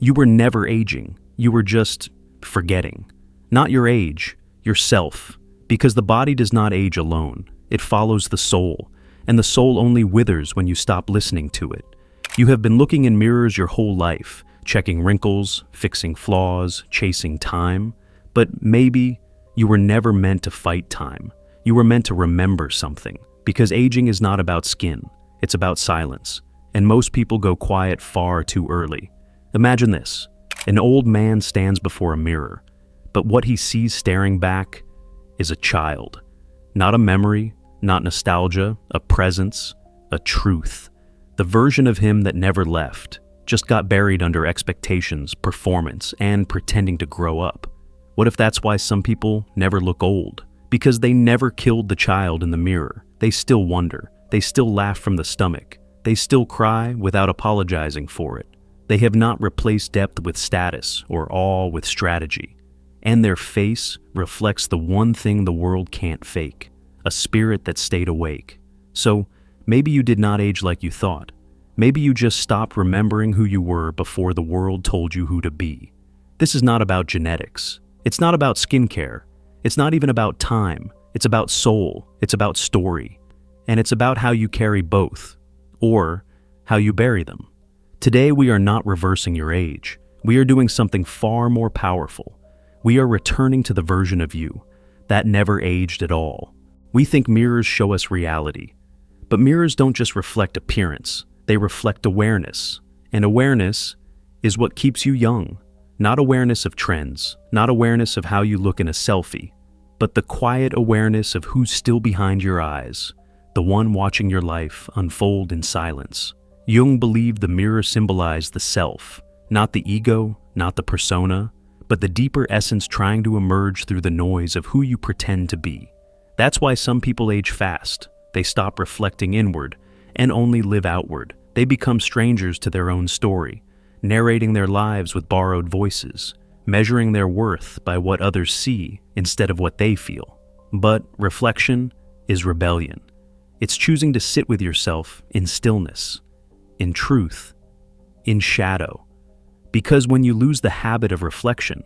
You were never aging. You were just forgetting. Not your age, yourself. Because the body does not age alone. It follows the soul, and the soul only withers when you stop listening to it. You have been looking in mirrors your whole life, checking wrinkles, fixing flaws, chasing time. But maybe you were never meant to fight time. You were meant to remember something. Because aging is not about skin, it's about silence. And most people go quiet far too early. Imagine this. An old man stands before a mirror, but what he sees staring back is a child. Not a memory, not nostalgia, a presence, a truth. The version of him that never left, just got buried under expectations, performance, and pretending to grow up. What if that's why some people never look old? Because they never killed the child in the mirror. They still wonder. They still laugh from the stomach. They still cry without apologizing for it. They have not replaced depth with status or awe with strategy. And their face reflects the one thing the world can't fake, a spirit that stayed awake. So maybe you did not age like you thought. Maybe you just stopped remembering who you were before the world told you who to be. This is not about genetics. It's not about skincare. It's not even about time. It's about soul. It's about story. And it's about how you carry both, or how you bury them. Today we are not reversing your age. We are doing something far more powerful. We are returning to the version of you that never aged at all. We think mirrors show us reality. But mirrors don't just reflect appearance. They reflect awareness. And awareness is what keeps you young. Not awareness of trends, not awareness of how you look in a selfie, but the quiet awareness of who's still behind your eyes, the one watching your life unfold in silence. Jung believed the mirror symbolized the self, not the ego, not the persona, but the deeper essence trying to emerge through the noise of who you pretend to be. That's why some people age fast. They stop reflecting inward and only live outward. They become strangers to their own story, narrating their lives with borrowed voices, measuring their worth by what others see instead of what they feel. But reflection is rebellion. It's choosing to sit with yourself in stillness, in truth, in shadow. Because when you lose the habit of reflection,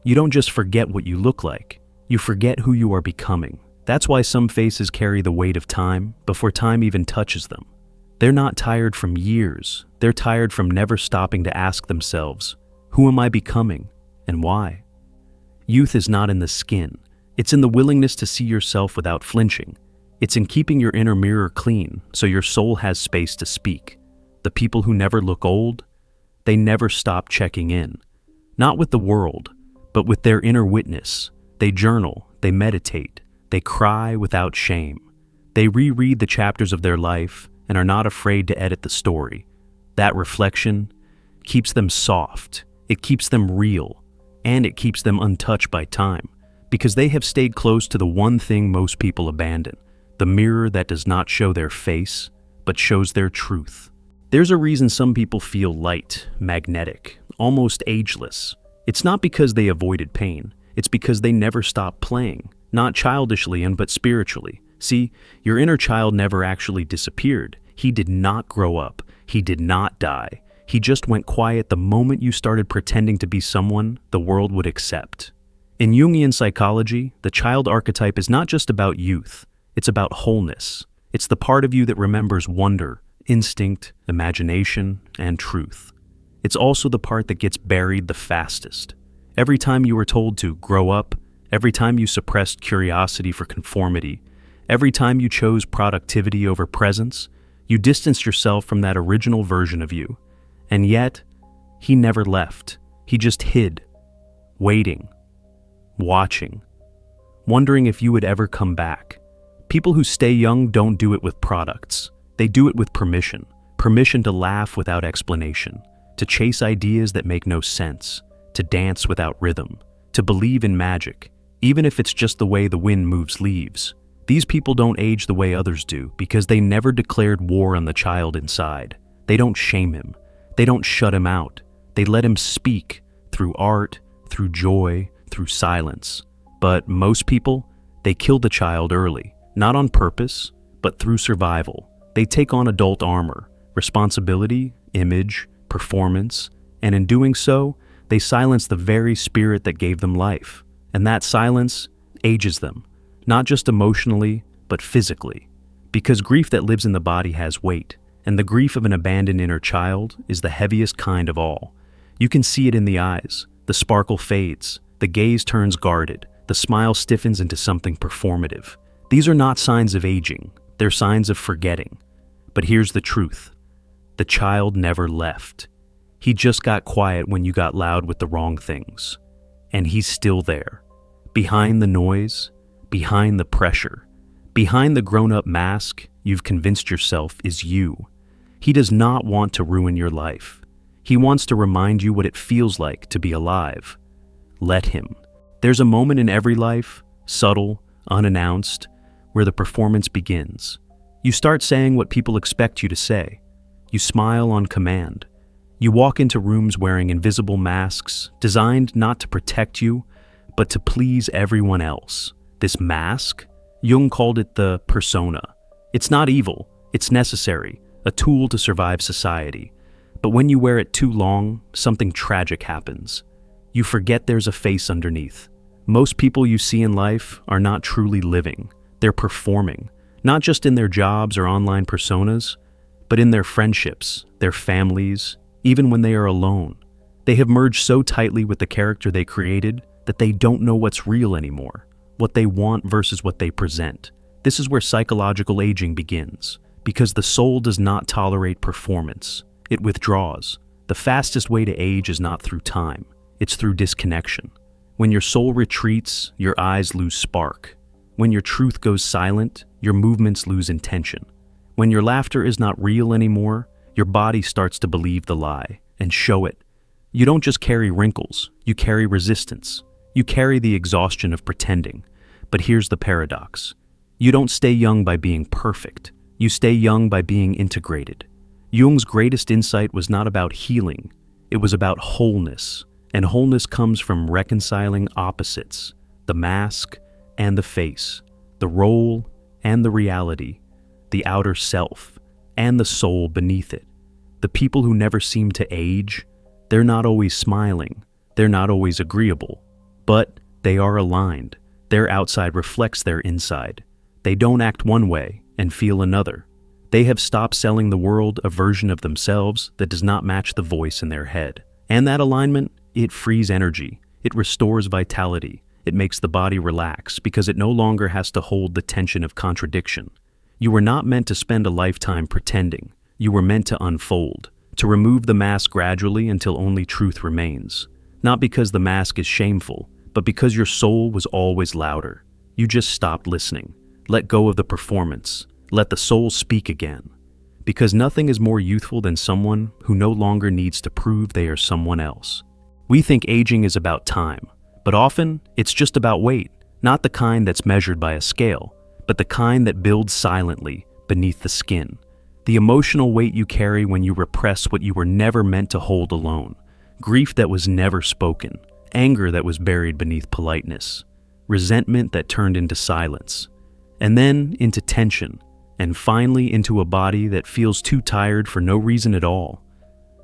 you don't just forget what you look like, you forget who you are becoming. That's why some faces carry the weight of time before time even touches them. They're not tired from years. They're tired from never stopping to ask themselves, who am I becoming and why? Youth is not in the skin. It's in the willingness to see yourself without flinching. It's in keeping your inner mirror clean so your soul has space to speak. The people who never look old, they never stop checking in. Not with the world, but with their inner witness. They journal, they meditate, they cry without shame. They reread the chapters of their life and are not afraid to edit the story. That reflection keeps them soft, it keeps them real, and it keeps them untouched by time, because they have stayed close to the one thing most people abandon, the mirror that does not show their face, but shows their truth. There's a reason some people feel light, magnetic, almost ageless. It's not because they avoided pain, it's because they never stopped playing, not childishly but spiritually. See, your inner child never actually disappeared. He did not grow up. He did not die. He just went quiet the moment you started pretending to be someone the world would accept. In Jungian psychology, the child archetype is not just about youth. It's about wholeness. It's the part of you that remembers wonder, instinct, imagination, and truth. It's also the part that gets buried the fastest. Every time you were told to grow up, every time you suppressed curiosity for conformity, every time you chose productivity over presence, you distanced yourself from that original version of you. And yet, he never left. He just hid, waiting, watching, wondering if you would ever come back. People who stay young don't do it with products. They do it with permission. Permission to laugh without explanation, to chase ideas that make no sense, to dance without rhythm, to believe in magic, even if it's just the way the wind moves leaves. These people don't age the way others do because they never declared war on the child inside. They don't shame him. They don't shut him out. They let him speak through art, through joy, through silence. But most people, they kill the child early, not on purpose, but through survival. They take on adult armor, responsibility, image, performance, and in doing so, they silence the very spirit that gave them life. And that silence ages them, not just emotionally, but physically. Because grief that lives in the body has weight, and the grief of an abandoned inner child is the heaviest kind of all. You can see it in the eyes. The sparkle fades, the gaze turns guarded, the smile stiffens into something performative. These are not signs of aging, they're signs of forgetting. But here's the truth. The child never left. He just got quiet when you got loud with the wrong things. And he's still there. Behind the noise, behind the pressure, behind the grown-up mask you've convinced yourself is you. He does not want to ruin your life. He wants to remind you what it feels like to be alive. Let him. There's a moment in every life, subtle, unannounced, where the performance begins. You start saying what people expect you to say. You smile on command. You walk into rooms wearing invisible masks, designed not to protect you, but to please everyone else. This mask, Jung called it the persona. It's not evil, it's necessary, a tool to survive society. But when you wear it too long, something tragic happens. You forget there's a face underneath. Most people you see in life are not truly living. They're performing, not just in their jobs or online personas, but in their friendships, their families, even when they are alone. They have merged so tightly with the character they created that they don't know what's real anymore, what they want versus what they present. This is where psychological aging begins, because the soul does not tolerate performance. It withdraws. The fastest way to age is not through time, it's through disconnection. When your soul retreats, your eyes lose spark. When your truth goes silent, your movements lose intention. When your laughter is not real anymore, your body starts to believe the lie and show it. You don't just carry wrinkles, you carry resistance. You carry the exhaustion of pretending. But here's the paradox. You don't stay young by being perfect. You stay young by being integrated. Jung's greatest insight was not about healing, it was about wholeness. And wholeness comes from reconciling opposites, the mask and the face, the role and the reality, the outer self and the soul beneath it. The people who never seem to age, they're not always smiling, they're not always agreeable, but they are aligned. Their outside reflects their inside. They don't act one way and feel another. They have stopped selling the world a version of themselves that does not match the voice in their head. And that alignment, it frees energy, it restores vitality, it makes the body relax because it no longer has to hold the tension of contradiction. You were not meant to spend a lifetime pretending. You were meant to unfold, to remove the mask gradually until only truth remains. Not because the mask is shameful, but because your soul was always louder. You just stopped listening. Let go of the performance. Let the soul speak again. Because nothing is more youthful than someone who no longer needs to prove they are someone else. We think aging is about time, but often it's just about weight, not the kind that's measured by a scale, but the kind that builds silently beneath the skin. The emotional weight you carry when you repress what you were never meant to hold alone. Grief that was never spoken. Anger that was buried beneath politeness. Resentment that turned into silence. And then into tension. And finally into a body that feels too tired for no reason at all.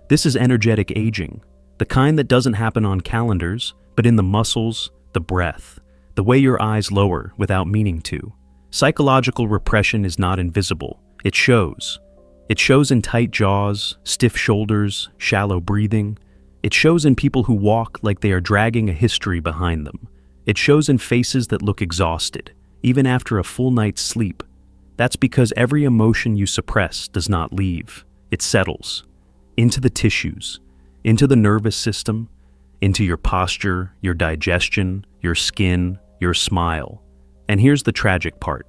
This is energetic aging. The kind that doesn't happen on calendars, but in the muscles, the breath, the way your eyes lower without meaning to. Psychological repression is not invisible. It shows. It shows in tight jaws, stiff shoulders, shallow breathing. It shows in people who walk like they are dragging a history behind them. It shows in faces that look exhausted, even after a full night's sleep. That's because every emotion you suppress does not leave. It settles into the tissues, into the nervous system, into your posture, your digestion, your skin, your smile. And here's the tragic part.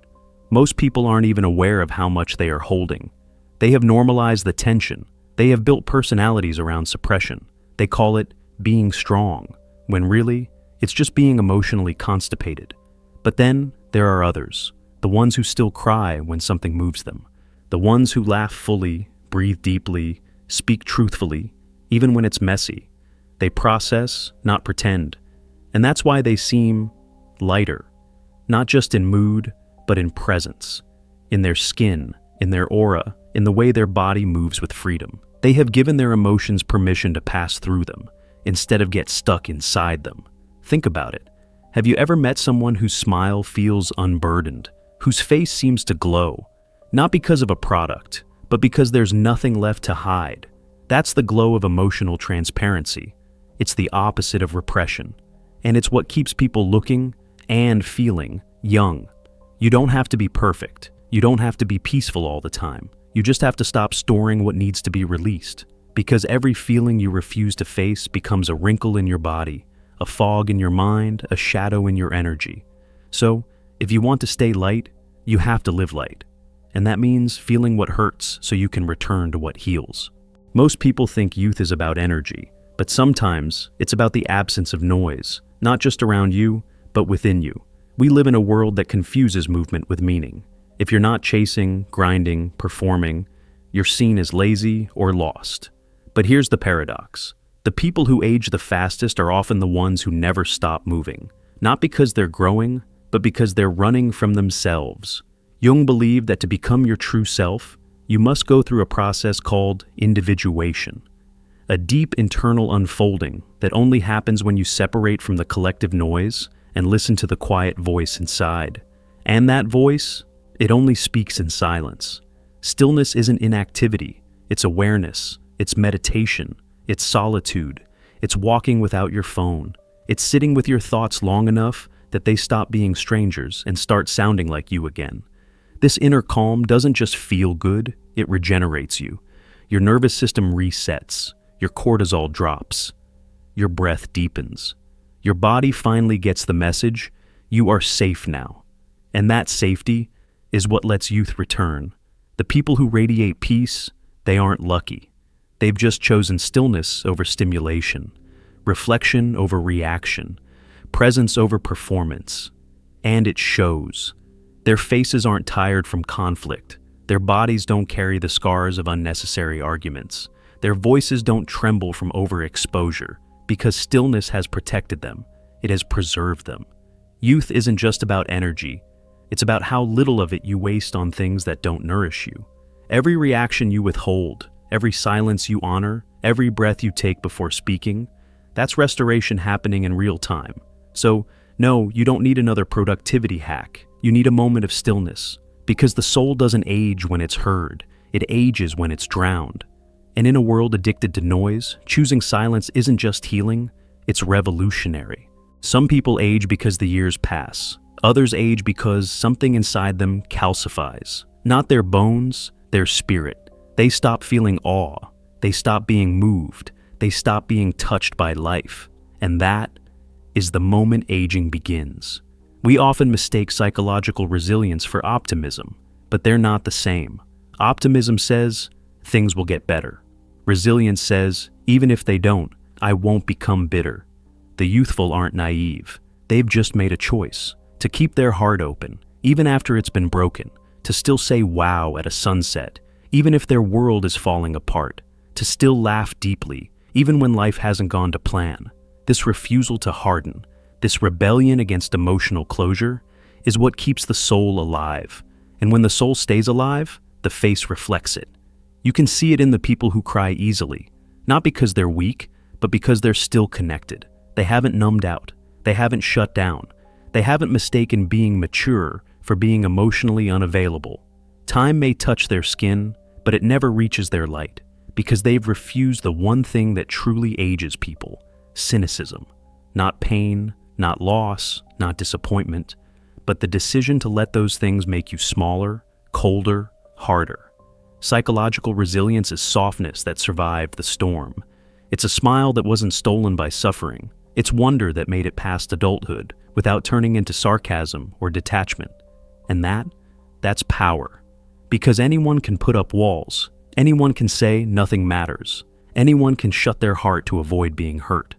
Most people aren't even aware of how much they are holding. They have normalized the tension. They have built personalities around suppression. They call it being strong, when really, it's just being emotionally constipated. But then there are others, the ones who still cry when something moves them, the ones who laugh fully, breathe deeply, speak truthfully, even when it's messy. They process, not pretend. And that's why they seem lighter, not just in mood, but in presence, in their skin, in their aura, in the way their body moves with freedom. They have given their emotions permission to pass through them, instead of get stuck inside them. Think about it. Have you ever met someone whose smile feels unburdened, whose face seems to glow? Not because of a product, but because there's nothing left to hide. That's the glow of emotional transparency. It's the opposite of repression. And it's what keeps people looking and feeling young. You don't have to be perfect. You don't have to be peaceful all the time. You just have to stop storing what needs to be released. Because every feeling you refuse to face becomes a wrinkle in your body, a fog in your mind, a shadow in your energy. So, if you want to stay light, you have to live light. And that means feeling what hurts so you can return to what heals. Most people think youth is about energy, but sometimes it's about the absence of noise, not just around you, but within you. We live in a world that confuses movement with meaning. If you're not chasing, grinding, performing, you're seen as lazy or lost. But here's the paradox. The people who age the fastest are often the ones who never stop moving, not because they're growing, but because they're running from themselves. Jung believed that to become your true self, you must go through a process called individuation, a deep internal unfolding that only happens when you separate from the collective noise and listen to the quiet voice inside. And that voice, it only speaks in silence. Stillness isn't inactivity, it's awareness, it's meditation, it's solitude, it's walking without your phone, it's sitting with your thoughts long enough that they stop being strangers and start sounding like you again. This inner calm doesn't just feel good, it regenerates you. Your nervous system resets, your cortisol drops, your breath deepens. Your body finally gets the message, you are safe now. And that safety is what lets youth return. The people who radiate peace, they aren't lucky. They've just chosen stillness over stimulation, reflection over reaction, presence over performance. And it shows. Their faces aren't tired from conflict. Their bodies don't carry the scars of unnecessary arguments. Their voices don't tremble from overexposure, because stillness has protected them. It has preserved them. Youth isn't just about energy. It's about how little of it you waste on things that don't nourish you. Every reaction you withhold, every silence you honor, every breath you take before speaking, that's restoration happening in real time. So, no, you don't need another productivity hack. You need a moment of stillness, because the soul doesn't age when it's heard. It ages when it's drowned. And in a world addicted to noise, choosing silence isn't just healing, it's revolutionary. Some people age because the years pass. Others age because something inside them calcifies. Not their bones, their spirit. They stop feeling awe. They stop being moved. They stop being touched by life. And that is the moment aging begins. We often mistake psychological resilience for optimism, but they're not the same. Optimism says, things will get better. Resilience says, even if they don't, I won't become bitter. The youthful aren't naive. They've just made a choice to keep their heart open, even after it's been broken, to still say wow at a sunset, even if their world is falling apart, to still laugh deeply, even when life hasn't gone to plan. This refusal to harden, this rebellion against emotional closure, is what keeps the soul alive. And when the soul stays alive, the face reflects it. You can see it in the people who cry easily, not because they're weak, but because they're still connected. They haven't numbed out. They haven't shut down. They haven't mistaken being mature for being emotionally unavailable. Time may touch their skin, but it never reaches their light, because they've refused the one thing that truly ages people: cynicism. Not pain, not loss, not disappointment, but the decision to let those things make you smaller, colder, harder. Psychological resilience is softness that survived the storm. It's a smile that wasn't stolen by suffering. It's wonder that made it past adulthood without turning into sarcasm or detachment. And that's power. Because anyone can put up walls. Anyone can say nothing matters. Anyone can shut their heart to avoid being hurt.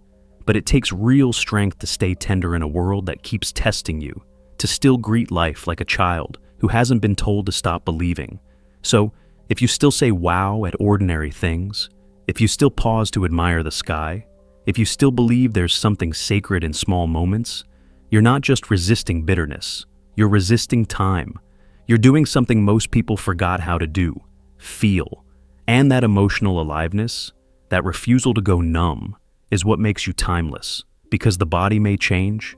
But it takes real strength to stay tender in a world that keeps testing you, to still greet life like a child who hasn't been told to stop believing. So, if you still say wow at ordinary things, if you still pause to admire the sky, if you still believe there's something sacred in small moments, you're not just resisting bitterness, you're resisting time. You're doing something most people forgot how to do: feel. And that emotional aliveness, that refusal to go numb, is what makes you timeless, because the body may change,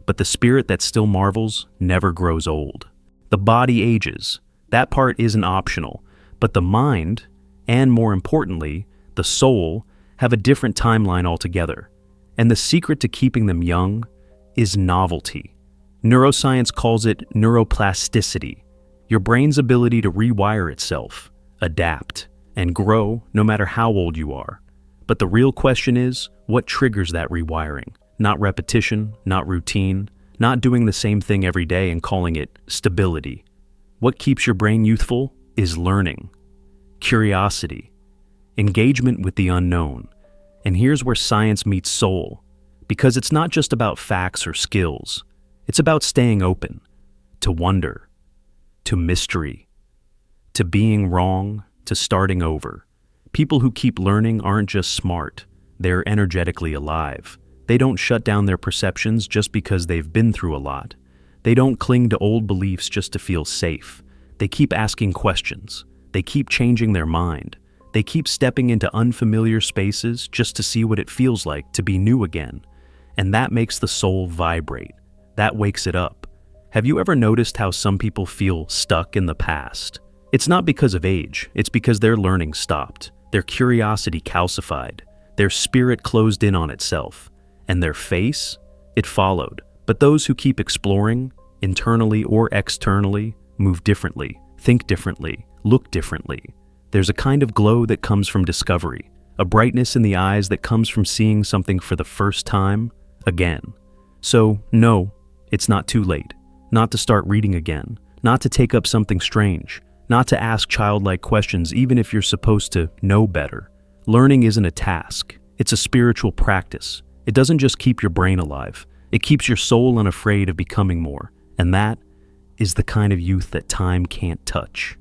but the spirit that still marvels never grows old. The body ages. That part isn't optional, but the mind, and more importantly, the soul, have a different timeline altogether. And the secret to keeping them young is novelty. Neuroscience calls it neuroplasticity, your brain's ability to rewire itself, adapt, and grow no matter how old you are. But the real question is, what triggers that rewiring? Not repetition, not routine, not doing the same thing every day and calling it stability. What keeps your brain youthful is learning, curiosity, engagement with the unknown. And here's where science meets soul, because it's not just about facts or skills. It's about staying open, to wonder, to mystery, to being wrong, to starting over. People who keep learning aren't just smart, they're energetically alive. They don't shut down their perceptions just because they've been through a lot. They don't cling to old beliefs just to feel safe. They keep asking questions. They keep changing their mind. They keep stepping into unfamiliar spaces just to see what it feels like to be new again. And that makes the soul vibrate. That wakes it up. Have you ever noticed how some people feel stuck in the past? It's not because of age, it's because their learning stopped, their curiosity calcified, their spirit closed in on itself, and their face, it followed. But those who keep exploring, internally or externally, move differently, think differently, look differently. There's a kind of glow that comes from discovery, a brightness in the eyes that comes from seeing something for the first time, again. So, no, it's not too late. Not to start reading again, not to take up something strange, not to ask childlike questions even if you're supposed to know better. Learning isn't a task, it's a spiritual practice. It doesn't just keep your brain alive, it keeps your soul unafraid of becoming more. And that is the kind of youth that time can't touch.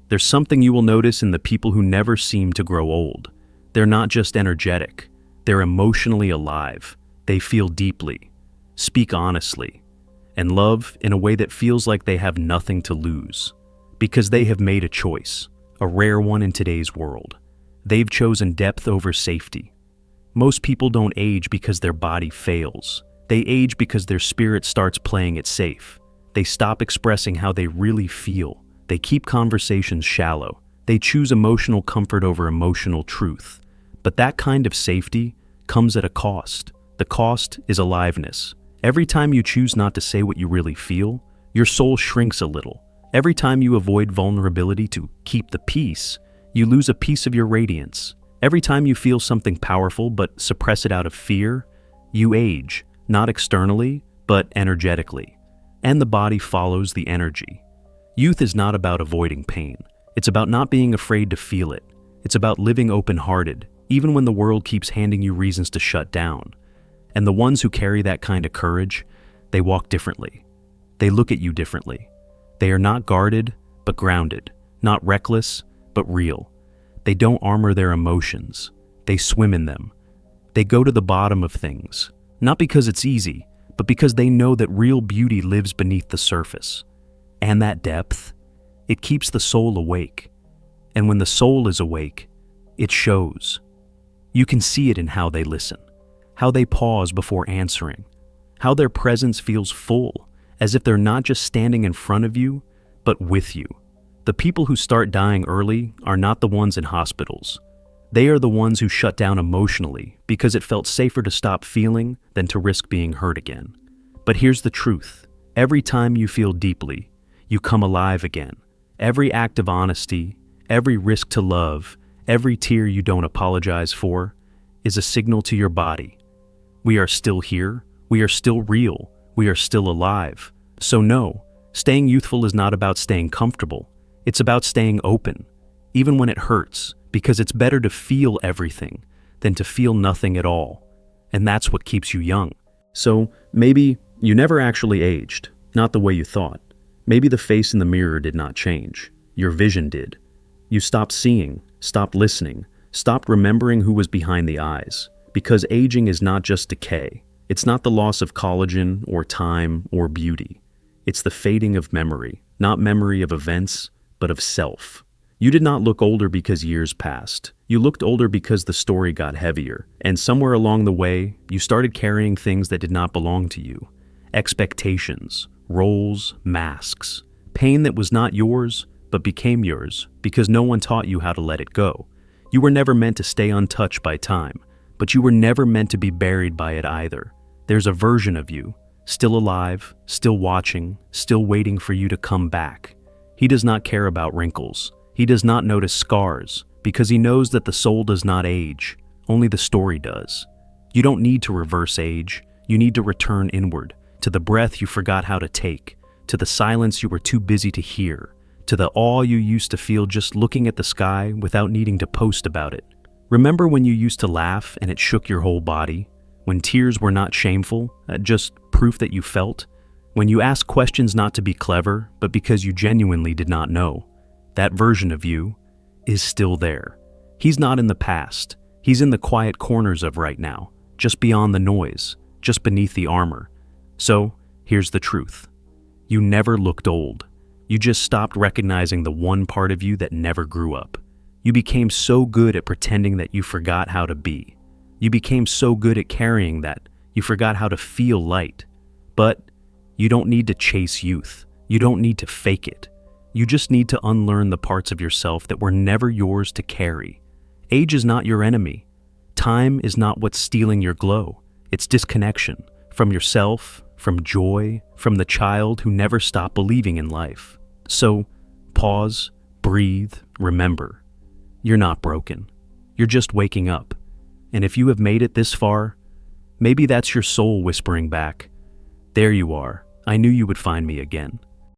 There's something you will notice in the people who never seem to grow old. They're not just energetic, they're emotionally alive. They feel deeply, speak honestly, and love in a way that feels like they have nothing to lose. Because they have made a choice, a rare one in today's world. They've chosen depth over safety. Most people don't age because their body fails. They age because their spirit starts playing it safe. They stop expressing how they really feel. They keep conversations shallow. They choose emotional comfort over emotional truth. But that kind of safety comes at a cost. The cost is aliveness. Every time you choose not to say what you really feel, your soul shrinks a little. Every time you avoid vulnerability to keep the peace, you lose a piece of your radiance. Every time you feel something powerful but suppress it out of fear, you age, not externally, but energetically. And the body follows the energy. Youth is not about avoiding pain. It's about not being afraid to feel it. It's about living open-hearted, even when the world keeps handing you reasons to shut down. And the ones who carry that kind of courage, they walk differently. They look at you differently. They are not guarded, but grounded. Not reckless, but real. They don't armor their emotions. They swim in them. They go to the bottom of things. Not because it's easy, but because they know that real beauty lives beneath the surface. And that depth, it keeps the soul awake. And when the soul is awake, it shows. You can see it in how they listen, how they pause before answering, how their presence feels full, as if they're not just standing in front of you, but with you. The people who start dying early are not the ones in hospitals. They are the ones who shut down emotionally because it felt safer to stop feeling than to risk being hurt again. But here's the truth. Every time you feel deeply, you come alive again. Every act of honesty, every risk to love, every tear you don't apologize for, is a signal to your body. We are still here, we are still real, we are still alive. So no, staying youthful is not about staying comfortable. It's about staying open, even when it hurts, because it's better to feel everything than to feel nothing at all. And that's what keeps you young. So maybe you never actually aged, not the way you thought. Maybe the face in the mirror did not change. Your vision did. You stopped seeing, stopped listening, stopped remembering who was behind the eyes. Because aging is not just decay. It's not the loss of collagen or time or beauty. It's the fading of memory, not memory of events, but of self. You did not look older because years passed. You looked older because the story got heavier, and somewhere along the way, you started carrying things that did not belong to you. Expectations, roles, masks, pain that was not yours, but became yours because no one taught you how to let it go. You were never meant to stay untouched by time, but you were never meant to be buried by it either. There's a version of you, still alive, still watching, still waiting for you to come back. He does not care about wrinkles. He does not notice scars, because he knows that the soul does not age, only the story does. You don't need to reverse age, you need to return inward, to the breath you forgot how to take, to the silence you were too busy to hear, to the awe you used to feel just looking at the sky without needing to post about it. Remember when you used to laugh and it shook your whole body? When tears were not shameful, just proof that you felt? When you asked questions not to be clever, but because you genuinely did not know? That version of you is still there. He's not in the past. He's in the quiet corners of right now, just beyond the noise, just beneath the armor. So, here's the truth. You never looked old. You just stopped recognizing the one part of you that never grew up. You became so good at pretending that you forgot how to be. You became so good at carrying that you forgot how to feel light. But you don't need to chase youth. You don't need to fake it. You just need to unlearn the parts of yourself that were never yours to carry. Age is not your enemy. Time is not what's stealing your glow. It's disconnection from yourself, from joy, from the child who never stopped believing in life. So, pause, breathe, remember. You're not broken. You're just waking up. And if you have made it this far, maybe that's your soul whispering back, "There you are. I knew you would find me again."